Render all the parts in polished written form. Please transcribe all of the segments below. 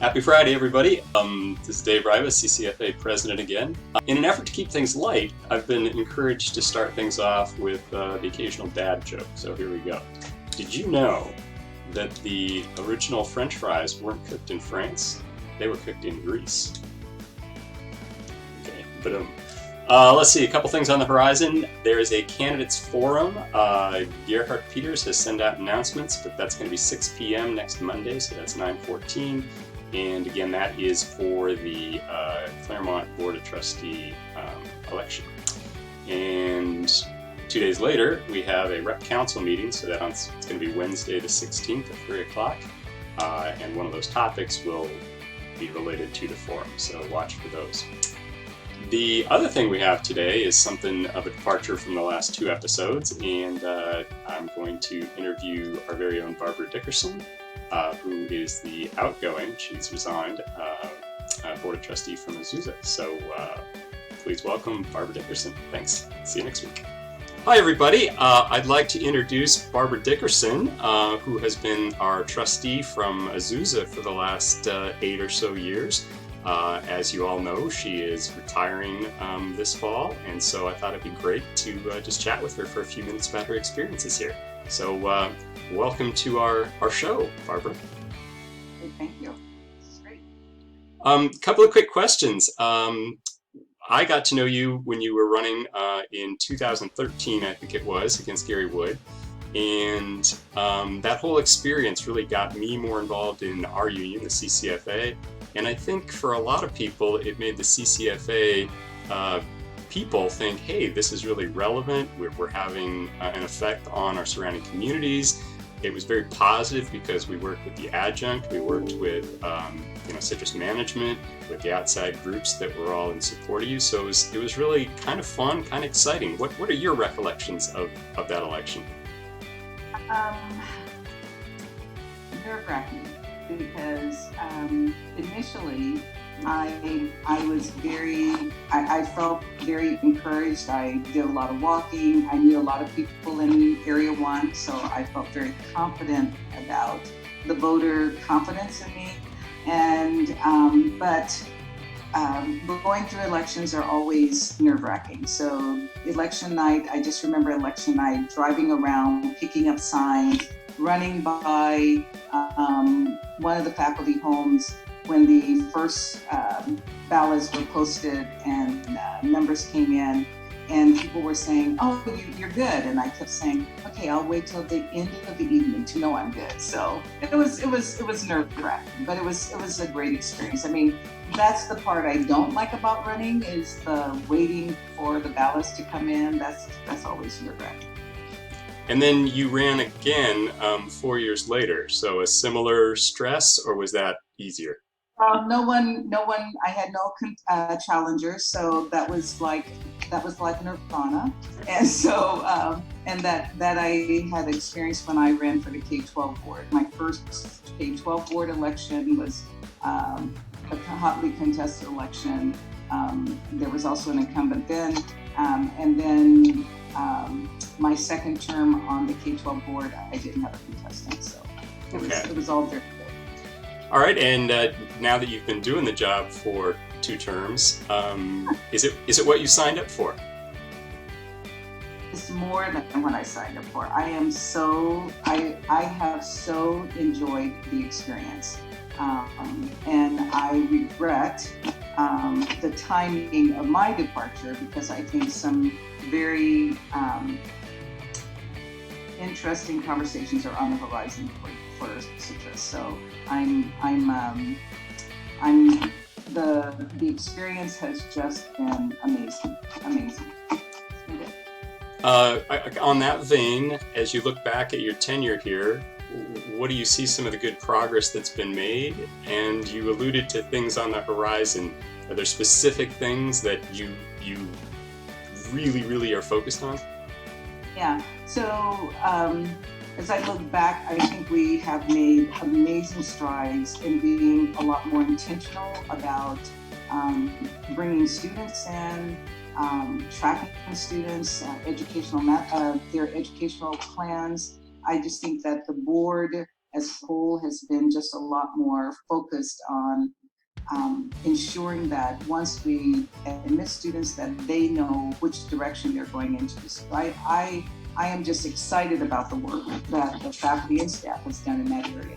Happy Friday, everybody. This is Dave Rivas, CCFA president again. In an effort to keep things light, I've been encouraged to start things off with the occasional dad joke. So here we go. Did you know that the original French fries weren't cooked in France? They were cooked in Greece. Okay, boom. Let's see, a couple things on the horizon. There is a candidates forum. Gerhard Peters has sent out announcements, but that's going to be 6 p.m. next Monday, so that's 9/14. And again, that is for the Claremont Board of Trustee election. And 2 days later, we have a rep council meeting, so it's going to be Wednesday the 16th at 3 o'clock. And one of those topics will be related to the forum, so watch for those. The other thing we have today is something of a departure from the last two episodes, and I'm going to interview our very own Barbara Dickerson, who is the outgoing, she's resigned, Board of Trustee from Azusa. So please welcome Barbara Dickerson. Thanks. See you next week. Hi, everybody. I'd like to introduce Barbara Dickerson, who has been our trustee from Azusa for the last 8 or so years. As you all know, she is retiring this fall, and so I thought it'd be great to just chat with her for a few minutes about her experiences here. So welcome to our show, Barbara. Thank you. This is great. Couple of quick questions. I got to know you when you were running in 2013, I think it was, against Gary Wood. And that whole experience really got me more involved in our union, the CCFA. And I think for a lot of people, it made the CCFA people think, hey, this is really relevant. We're having an effect on our surrounding communities. It was very positive because we worked with the adjunct, we worked with citrus management, with the outside groups that were all in support of you. So it was really kind of fun, kind of exciting. What are your recollections of that election? Nerve-wracking because initially I felt very encouraged. I did a lot of walking. I knew a lot of people in Area 1, so I felt very confident about the voter confidence in me. And but going through elections are always nerve-wracking. So election night, I just remember election night, driving around, picking up signs, running by one of the faculty homes when the first ballots were posted and numbers came in, and people were saying, "Oh, you're good," and I kept saying, "Okay, I'll wait till the end of the evening to know I'm good." So it was nerve-wracking, but it was a great experience. I mean, that's the part I don't like about running is the waiting for the ballots to come in. That's always nerve-wracking. And then you ran again 4 years later. So a similar stress, or was that easier? No one. I had no challengers, so that was like nirvana. And so, and that I had experience when I ran for the K-12 board. My first K-12 board election was a hotly contested election. There was also an incumbent then, and then my second term on the K-12 board, I didn't have a contestant, so it was all very good. All right, and now that you've been doing the job for 2 terms, is it what you signed up for? It's more than what I signed up for. I have so enjoyed the experience, and I regret the timing of my departure because I think some very interesting conversations are on the horizon for citrus. So the experience has just been amazing. It's been good. On that vein, as you look back at your tenure here, what do you see some of the good progress that's been made? And you alluded to things on the horizon. Are there specific things that you really, really are focused on? Yeah. So as I look back, I think we have made amazing strides in being a lot more intentional about bringing students in, tracking students, their educational plans. I just think that the board as a whole has been just a lot more focused on ensuring that once we admit students that they know which direction they're going into. So I am just excited about the work that the faculty and staff has done in that area.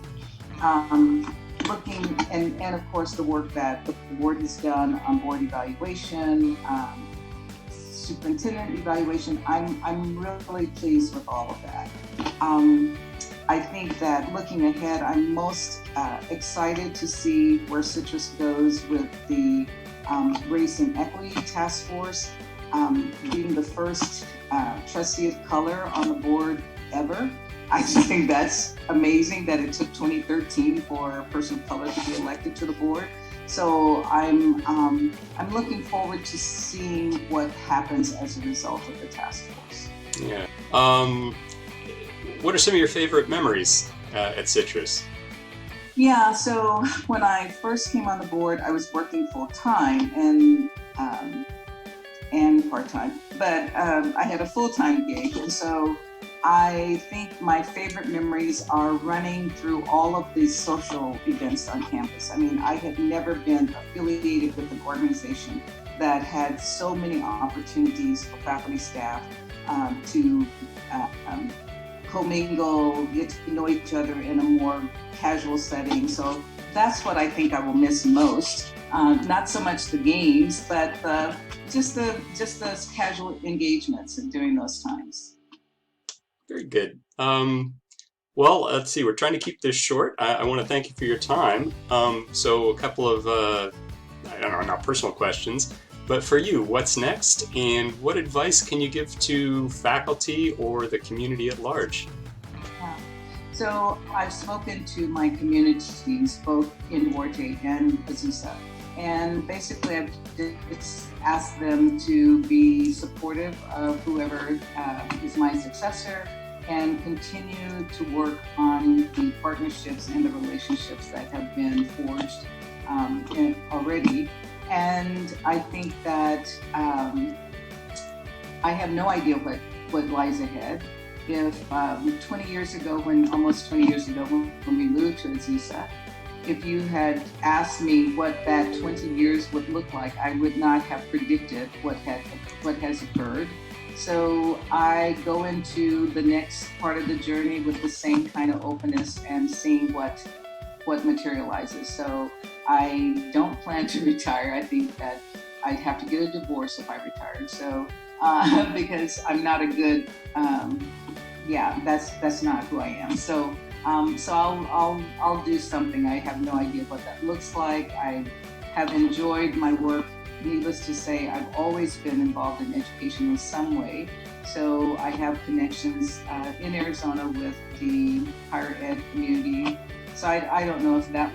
Looking and of course the work that the board has done on board evaluation, superintendent evaluation. I'm really pleased with all of that. I think that looking ahead, I'm most excited to see where Citrus goes with the Race and Equity Task Force, being the first trustee of color on the board ever. I think that's amazing that it took 2013 for a person of color to be elected to the board. So I'm looking forward to seeing what happens as a result of the task force. Yeah. What are some of your favorite memories at Citrus? Yeah, so when I first came on the board, I was working full-time and part-time, but I had a full-time gig. And so I think my favorite memories are running through all of these social events on campus. I mean, I had never been affiliated with an organization that had so many opportunities for faculty staff to commingle, get to know each other in a more casual setting. So that's what I think I will miss most. Not so much the games, but just those casual engagements and during those times. Very good. Well, let's see. We're trying to keep this short. I want to thank you for your time. So a couple of, I don't know, not personal questions, but for you, what's next, and what advice can you give to faculty or the community at large? So I've spoken to my communities, both in Duarte and Azusa, and basically I've just asked them to be supportive of whoever is my successor and continue to work on the partnerships and the relationships that have been forged already. And I think that I have no idea what lies ahead. If 20 years ago, almost 20 years ago, when we moved to Azusa, if you had asked me what that 20 years would look like, I would not have predicted what has occurred. So I go into the next part of the journey with the same kind of openness and seeing what materializes. So I don't plan to retire. I think that I'd have to get a divorce if I retired. So because I'm not a good, that's not who I am. So I'll do something. I have no idea what that looks like. I have enjoyed my work. Needless to say, I've always been involved in education in some way. So I have connections in Arizona with the higher ed community. So I don't know if that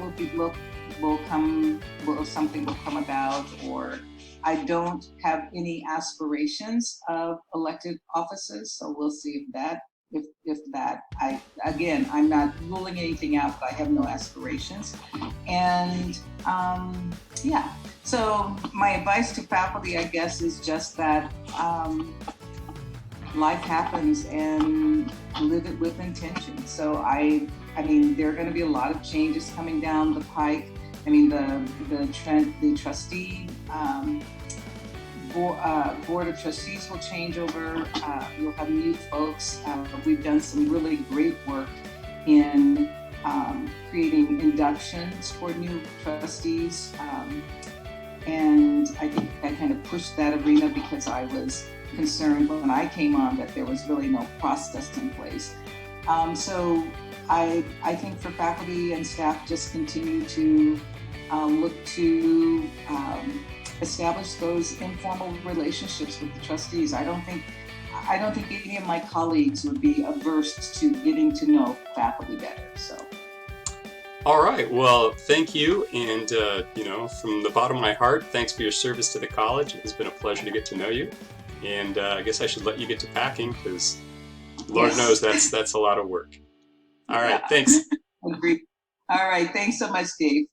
something will come about, or I don't have any aspirations of elected offices. So we'll see I'm not ruling anything out, but I have no aspirations. And so my advice to faculty, I guess, is just that life happens and live it with intention. So I mean, there are going to be a lot of changes coming down the pike. I mean, the trustee board of trustees will change over. You'll have new folks. We've done some really great work in creating inductions for new trustees. And I think I kind of pushed that arena because I was concerned when I came on that there was really no process in place. So I think for faculty and staff, just continue to look to establish those informal relationships with the trustees. I don't think any of my colleagues would be averse to getting to know faculty better. So. All right. Well, thank you. And, from the bottom of my heart, thanks for your service to the college. It's been a pleasure to get to know you. And I guess I should let you get to packing because Lord knows that's a lot of work. All right. Thanks. Agreed. All right. Thanks so much, Dave.